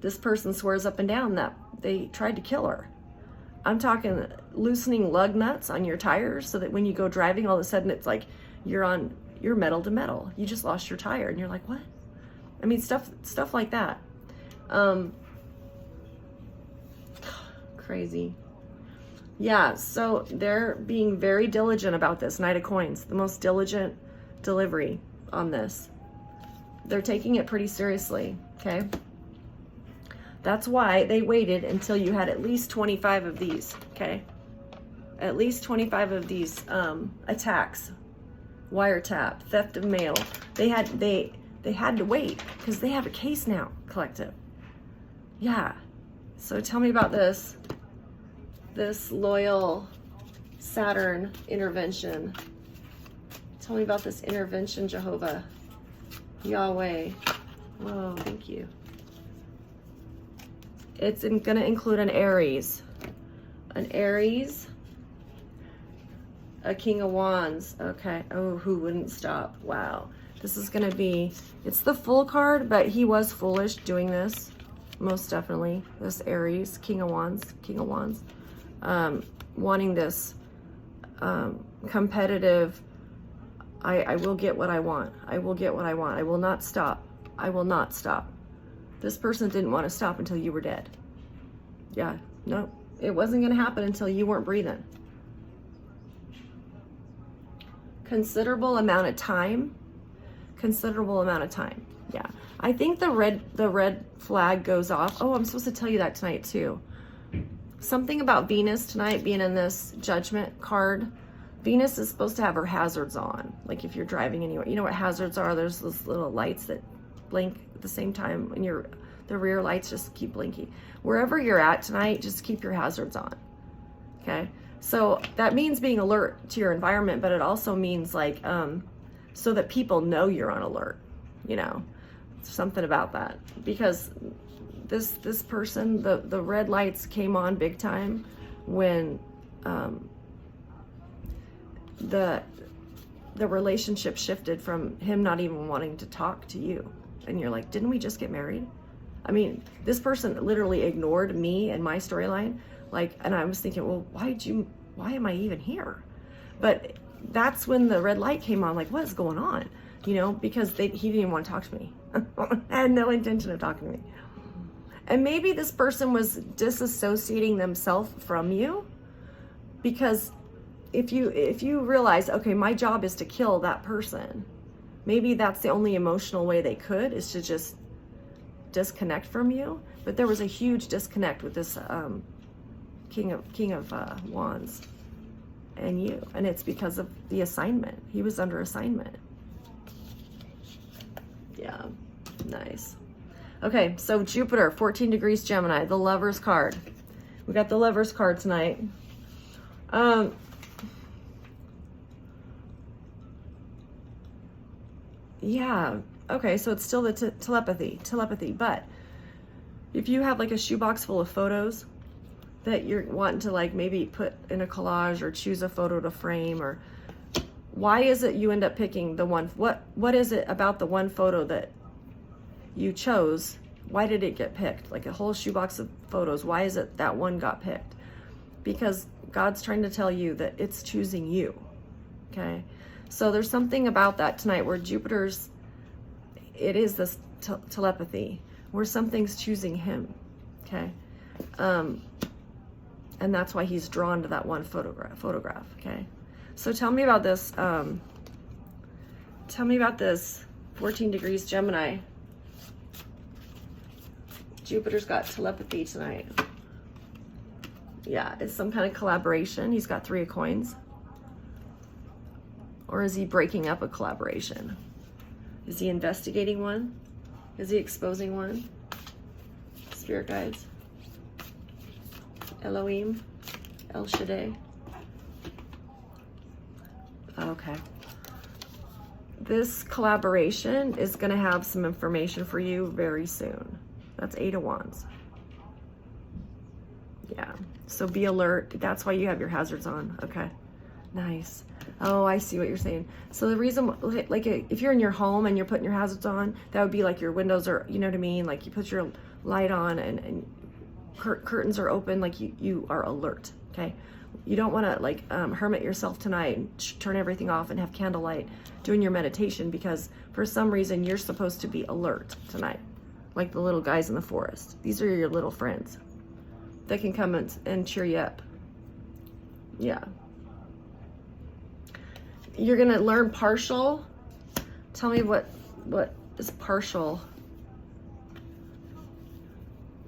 this person swears up and down that they tried to kill her. I'm talking loosening lug nuts on your tires so that when you go driving, all of a sudden it's like you're metal to metal. You just lost your tire and you're like, what? I mean, stuff like that. Crazy. Yeah, so they're being very diligent about this. Knight of Coins, the most diligent delivery on this. They're taking it pretty seriously, okay? That's why they waited until you had at least 25 of these, okay? At least 25 of these attacks, wiretap, theft of mail. They had to wait because they have a case now, collective. Yeah. So tell me about this loyal Saturn intervention. Tell me about this intervention, Jehovah, Yahweh. Whoa, thank you. It's going to include an Aries, a King of Wands. Okay. Oh, who wouldn't stop? Wow. This is going to be, it's the Fool card, but he was foolish doing this. Most definitely. This Aries, King of Wands. Wanting this competitive, I will get what I want. I will get what I want. I will not stop. I will not stop. This person didn't want to stop until you were dead. Yeah, no, it wasn't going to happen until you weren't breathing. Considerable amount of time. Yeah, I think the red flag goes off. Oh, I'm supposed to tell you that tonight too. Something about Venus tonight being in this Judgment card. Venus is supposed to have her hazards on. Like if you're driving anywhere, you know what hazards are? There's those little lights that blink at the same time when the rear lights just keep blinking. Wherever you're at tonight, just keep your hazards on. Okay? So that means being alert to your environment, but it also means like so that people know you're on alert, you know. Something about that. Because this person, the red lights came on big time when the relationship shifted from him not even wanting to talk to you. And you're like, didn't we just get married? I mean, this person literally ignored me and my storyline. Like, and I was thinking, well, why am I even here? But that's when the red light came on, like, what is going on? You know, because he didn't even want to talk to me. I had no intention of talking to me. And maybe this person was disassociating themselves from you, because if you realize, okay, my job is to kill that person, maybe that's the only emotional way they could, is to just disconnect from you. But there was a huge disconnect with this King of Wands and you, and it's because of the assignment. He was under assignment. Yeah, nice. Okay, so Jupiter, 14 degrees Gemini, the Lovers card. We got the Lovers card tonight. Yeah, okay, so it's still the telepathy, but if you have like a shoebox full of photos that you're wanting to like maybe put in a collage or choose a photo to frame, or why is it you end up picking the one, what is it about the one photo that you chose? Why did it get picked? Like a whole shoebox of photos, why is it that one got picked? Because God's trying to tell you that it's choosing you, okay? So there's something about that tonight where Jupiter's, it is this telepathy, where something's choosing him, okay? And that's why he's drawn to that one photograph, okay? So tell me about this, tell me about this 14 degrees Gemini. Jupiter's got telepathy tonight. Yeah, it's some kind of collaboration. He's got 3 of coins. Or is he breaking up a collaboration? Is he investigating one? Is he exposing one? Spirit guides. Elohim. El Shaddai. Okay. This collaboration is going to have some information for you very soon. That's 8 of Wands. Yeah. So be alert. That's why you have your hazards on. Okay. Nice. Oh, I see what you're saying. So the reason, like if you're in your home and you're putting your hazards on, that would be like your windows are, you know what I mean? Like you put your light on and curtains are open, like you are alert, okay? You don't want to like hermit yourself tonight and turn everything off and have candlelight doing your meditation, because for some reason you're supposed to be alert tonight, like the little guys in the forest. These are your little friends that can come and cheer you up. Yeah. You're gonna learn partial. Tell me what is partial.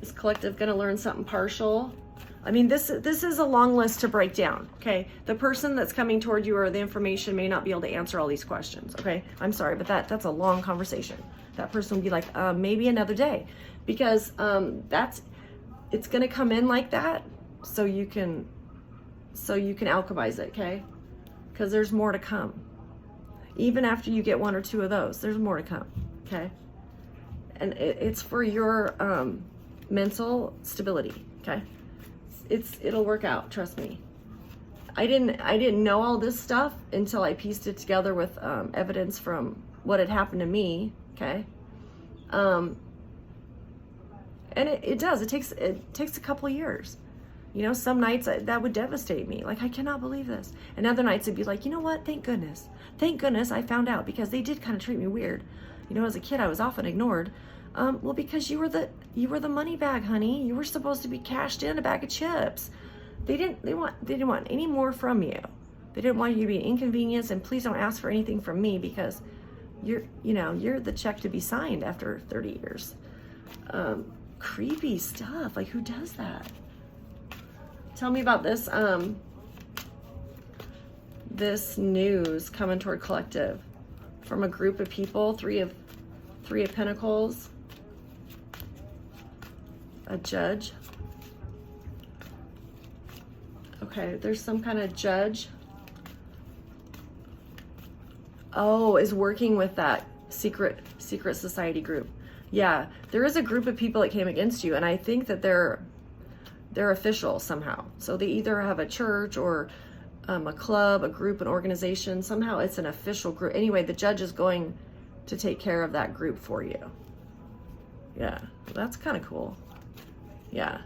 Is collective gonna learn something partial? I mean, this is a long list to break down, okay? The person that's coming toward you or the information may not be able to answer all these questions, okay? I'm sorry, but that's a long conversation. That person will be like, maybe another day, because it's gonna come in like that, so you can alchemize it, okay? Because there's more to come. Even after you get 1 or 2 of those, there's more to come, okay? And it's for your mental stability, okay? It'll work out, trust me. I didn't know all this stuff until I pieced it together with evidence from what had happened to me, okay? And it does. It takes a couple of years. You know, some nights that would devastate me. Like, I cannot believe this. And other nights it'd be like, you know what? Thank goodness. Thank goodness I found out, because they did kind of treat me weird. You know, as a kid, I was often ignored. Well, because you were the money bag, honey. You were supposed to be cashed in a bag of chips. They didn't want any more from you. They didn't want you to be an inconvenience, and please don't ask for anything from me, because you're the check to be signed after 30 years. Creepy stuff. Like, who does that? Tell me about this this news coming toward collective from a group of people. Three of Pentacles, a judge. Okay, there's some kind of judge. Oh, is working with that secret society group. Yeah, there is a group of people that came against you, and I think that they're official somehow. So they either have a church or a club, a group, an organization. Somehow it's an official group. Anyway, the judge is going to take care of that group for you. Yeah, that's kind of cool. Yeah,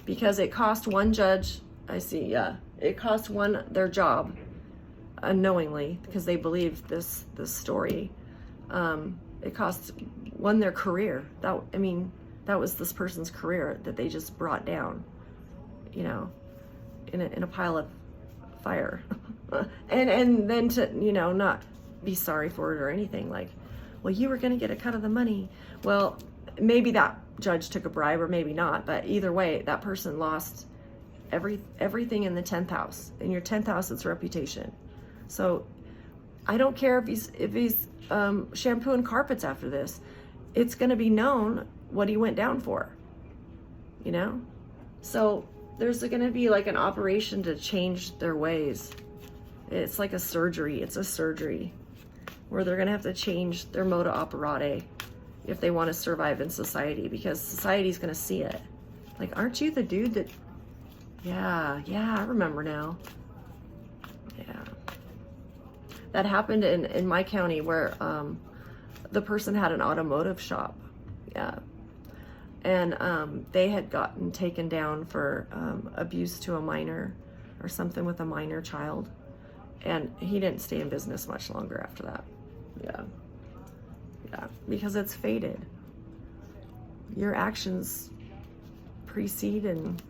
because it cost one judge, I see, yeah, it cost one their job unknowingly, because they believed this story. It cost one their career. That was this person's career that they just brought down, you know, in a pile of fire. and then to, you know, not be sorry for it or anything. Like, well, you were going to get a cut of the money. Well, maybe that judge took a bribe or maybe not, but either way, that person lost everything in the 10th house. In your 10th house, it's reputation. So I don't care if he's shampooing carpets after this. It's going to be known what he went down for, you know? So there's going to be like an operation to change their ways. It's like a surgery. It's a surgery where they're going to have to change their moda operandi if they want to survive in society, because society's going to see it. Like, aren't you the dude that... Yeah, I remember now. Yeah. That happened in my county where the person had an automotive shop. Yeah. And they had gotten taken down for abuse to a minor or something with a minor child. And he didn't stay in business much longer after that. Yeah, because it's faded. Your actions precede and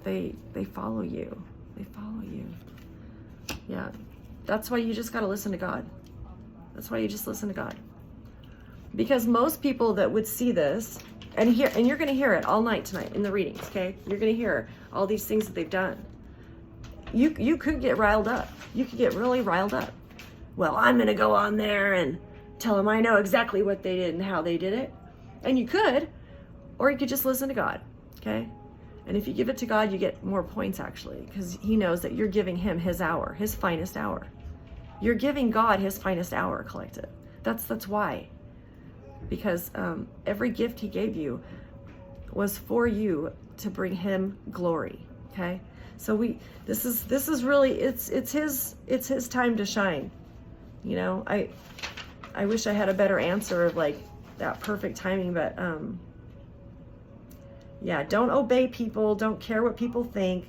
they follow you. They follow you. Yeah, that's why you just got to listen to God. That's why you just listen to God. Because most people that would see this, and you're going to hear it all night tonight in the readings, okay? You're going to hear all these things that they've done. You could get riled up. You could get really riled up. Well, I'm going to go on there and tell them I know exactly what they did and how they did it. And you could, or you could just listen to God, okay? And if you give it to God, you get more points, actually, because he knows that you're giving him his hour, his finest hour. You're giving God his finest hour, collective. That's why. Because every gift he gave you was for you to bring him glory, okay? So this is really, it's his time to shine. You know, I wish I had a better answer of like that perfect timing, but yeah, don't obey people. Don't care what people think.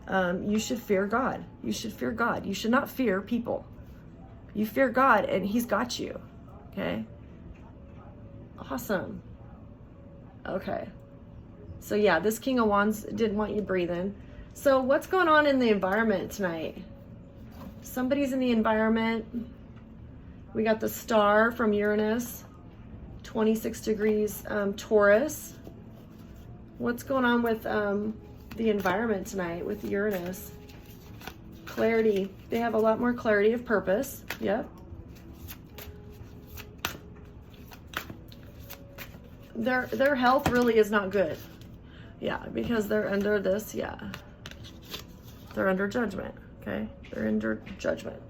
You should fear God. You should fear God. You should not fear people. You fear God and he's got you. Okay. Awesome. Okay. So yeah, this King of Wands didn't want you breathing. So what's going on in the environment tonight? Somebody's in the environment. We got the star from Uranus, 26 degrees Taurus. What's going on with the environment tonight with Uranus? Clarity. They have a lot more clarity of purpose. Yep. Their health really is not good. Yeah, because they're under this, yeah. They're under judgment, okay? They're under judgment.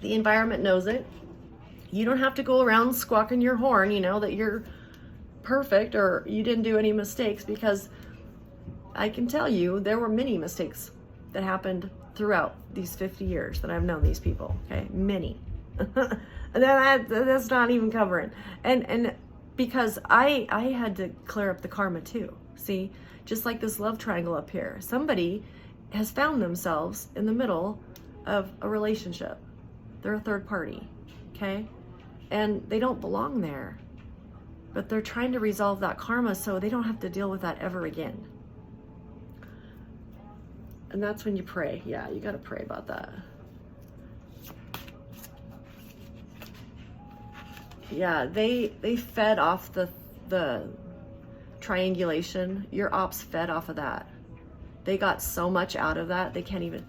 The environment knows it. You don't have to go around squawking your horn, you know, that you're perfect or you didn't do any mistakes, because I can tell you there were many mistakes that happened throughout these 50 years that I've known these people, okay? Many. That's not even covering. And because I had to clear up the karma too. See, just like this love triangle up here, somebody has found themselves in the middle of a relationship. They're a third party, okay? And they don't belong there, but they're trying to resolve that karma so they don't have to deal with that ever again. And that's when you pray. Yeah, you got to pray about that. Yeah, they fed off the triangulation. Your ops fed off of that. They got so much out of that, they can't even,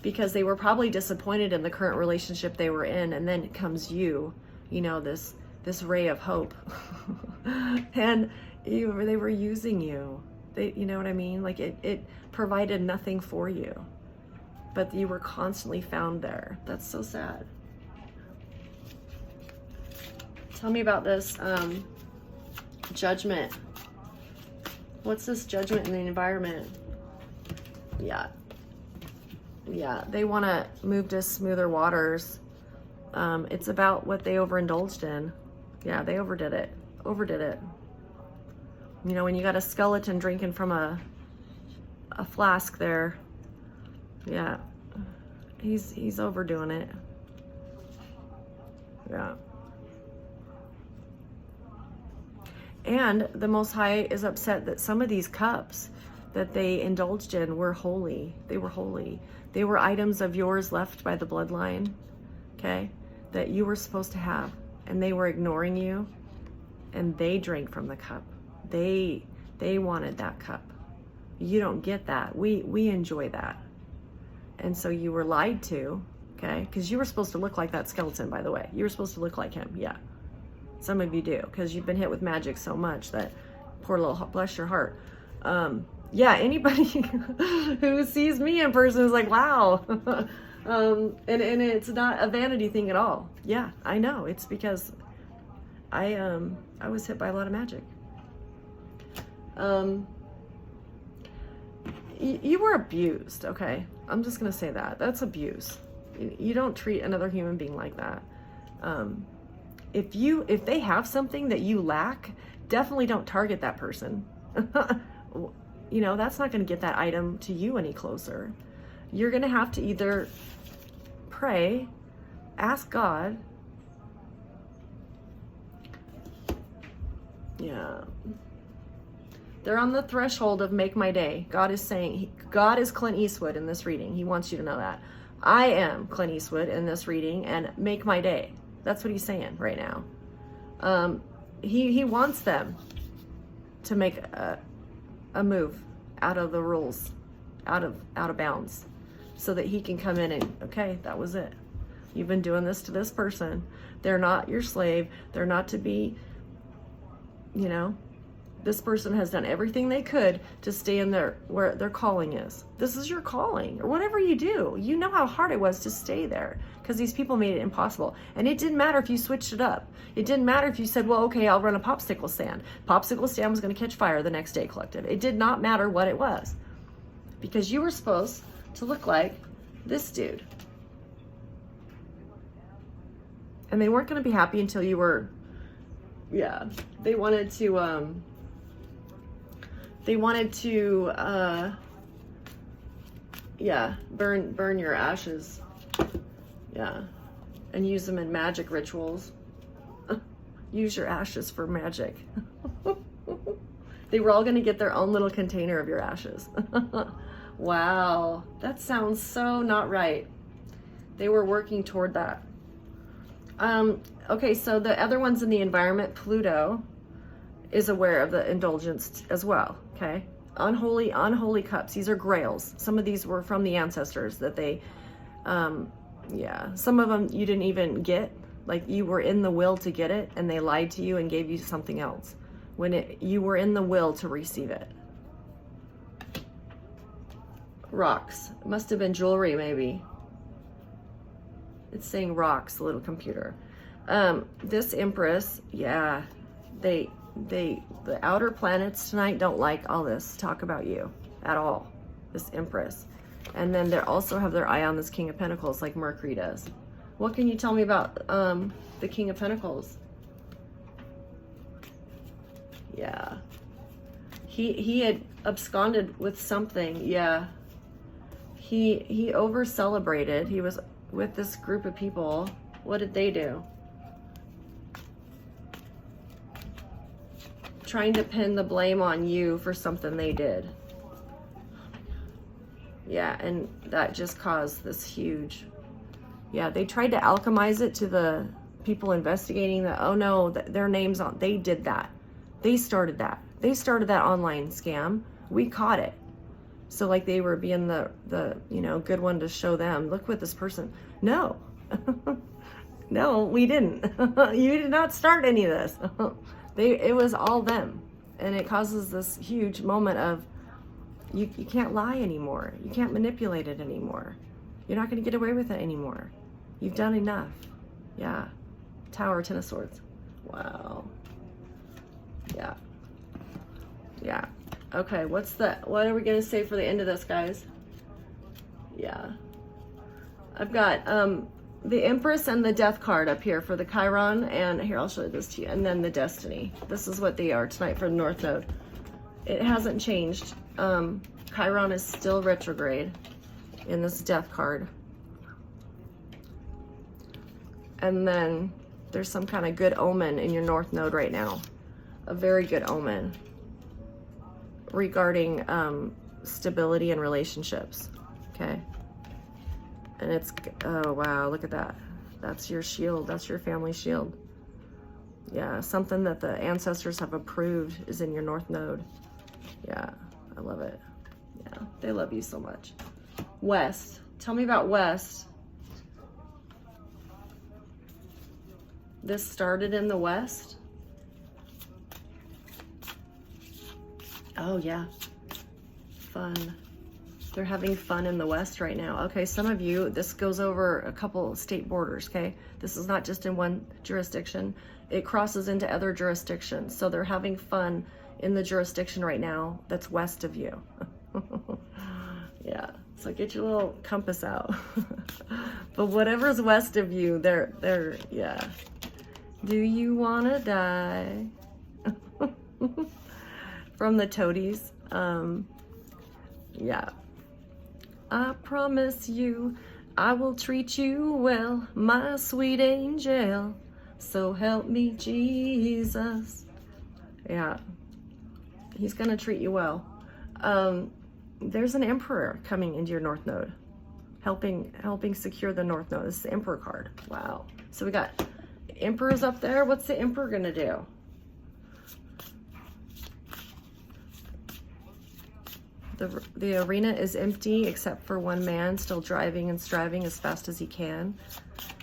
because they were probably disappointed in the current relationship they were in, and then comes you know, this ray of hope. And they were using you. You know what I mean? Like it provided nothing for you, but you were constantly found there. That's so sad. Tell me about this judgment. What's this judgment in the environment? Yeah, they want to move to smoother waters. It's about what they overindulged in. Yeah, they overdid it. You know, when you got a skeleton drinking from a flask there. Yeah, he's overdoing it. Yeah. And the Most High is upset that some of these cups that they indulged in were holy. They were holy. They were items of yours left by the bloodline, okay, that you were supposed to have. And they were ignoring you, and they drank from the cup. They wanted that cup. You don't get that. We enjoy that. And so you were lied to, okay? Because you were supposed to look like that skeleton, by the way. You were supposed to look like him, yeah. Some of you do, because you've been hit with magic so much that, poor little, bless your heart. Yeah, anybody who sees me in person is like, wow. And it's not a vanity thing at all. Yeah, I know. It's because I was hit by a lot of magic. You were abused, okay? I'm just gonna say that. That's abuse. You don't treat another human being like that. If they have something that you lack, definitely don't target that person. You know, that's not gonna get that item to you any closer. You're gonna have to either pray, ask God. Yeah. They're on the threshold of make my day. God is saying, God is Clint Eastwood in this reading. He wants you to know that. I am Clint Eastwood in this reading, and make my day. That's what he's saying right now. He wants them to make a move out of the rules, out of bounds, so that he can come in and, okay, that was it. You've been doing this to this person. They're not your slave. They're not to be, you know, this person has done everything they could to stay in where their calling is. This is your calling, or whatever you do. You know how hard it was to stay there because these people made it impossible. And it didn't matter if you switched it up. It didn't matter if you said, well, okay, I'll run a popsicle stand. Popsicle stand was going to catch fire the next day, collective. It did not matter what it was, because you were supposed to look like this dude. And they weren't going to be happy until you were, yeah, they wanted to, yeah, burn your ashes. Yeah. And use them in magic rituals. Use your ashes for magic. They were all going to get their own little container of your ashes. Wow. That sounds so not right. They were working toward that. Okay, so the other ones in the environment, Pluto is aware of the indulgence as well, okay? Unholy cups. These are grails. Some of these were from the ancestors that they, yeah, some of them you didn't even get, like you were in the will to get it and they lied to you and gave you something else when you were in the will to receive it. Rocks. It must have been jewelry, maybe. It's saying rocks, the little computer. This Empress, yeah, the outer planets tonight don't like all this talk about you at all, this Empress. And then they also have their eye on this King of Pentacles like Mercury does. What can you tell me about the King of Pentacles? Yeah. He had absconded with something, yeah. He over celebrated. He was with this group of people. What did they do? Trying to pin the blame on you for something they did. Yeah, and that just caused this huge, yeah, they tried to alchemize it to the people investigating that, oh no, their names on, they did that. They started that. They started that online scam. We caught it. So like they were being the you know, good one to show them, look what this person, no. No, we didn't. You did not start any of this. It was all them. And it causes this huge moment of, you can't lie anymore. You can't manipulate it anymore. You're not going to get away with it anymore. You've done enough. Yeah. Tower, Ten of Swords. Wow. Yeah. Yeah. Okay, what are we going to say for the end of this, guys? Yeah. I've got the Empress and the Death card up here for the Chiron, and here, I'll show this to you, and then the Destiny. This is what they are tonight for the North Node. It hasn't changed. Chiron is still retrograde in this Death card. And then there's some kind of good omen in your North Node right now. A very good omen regarding stability in relationships. Okay. And it's, oh wow, look at that. That's your shield. That's your family shield. Yeah, something that the ancestors have approved is in your North Node. Yeah, I love it. Yeah, they love you so much. West. Tell me about West. This started in the West? Oh, yeah. Fun. They're having fun in the West right now. Okay, some of you, this goes over a couple state borders, okay? This is not just in one jurisdiction. It crosses into other jurisdictions. So they're having fun in the jurisdiction right now that's west of you. Yeah, so get your little compass out. But whatever's west of you, they're, yeah. Do you wanna die? From the toadies. Yeah. I promise you, I will treat you well, my sweet angel. So help me, Jesus. Yeah. He's gonna treat you well. There's an emperor coming into your North Node, helping secure the North Node. This is the Emperor card. Wow. So we got emperors up there. What's the emperor gonna do? The arena is empty except for one man still driving and striving as fast as he can.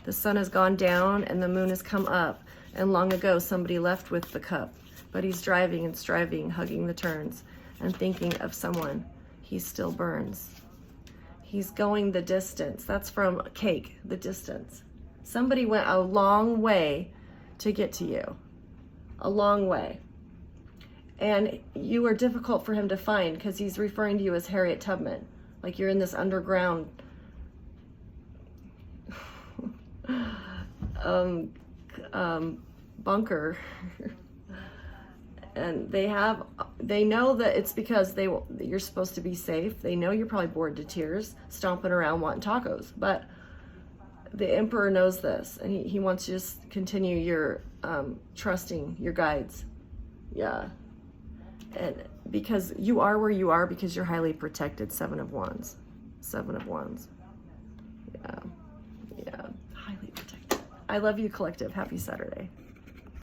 The sun has gone down and the moon has come up, and long ago somebody left with the cup, but he's driving and striving, hugging the turns and thinking of someone. He still burns. He's going the distance. That's from Cake, the distance. Somebody went a long way to get to you. A long way. And you are difficult for him to find because he's referring to you as Harriet Tubman. Like you're in this underground bunker. And they know that it's because you're supposed to be safe. They know you're probably bored to tears, stomping around wanting tacos. But the Emperor knows this, and he wants you to just continue your trusting your guides. Yeah. And because you are where you are because you're highly protected. 7 of Wands. 7 of Wands. Yeah. Yeah. Highly protected. I love you, collective. Happy Saturday.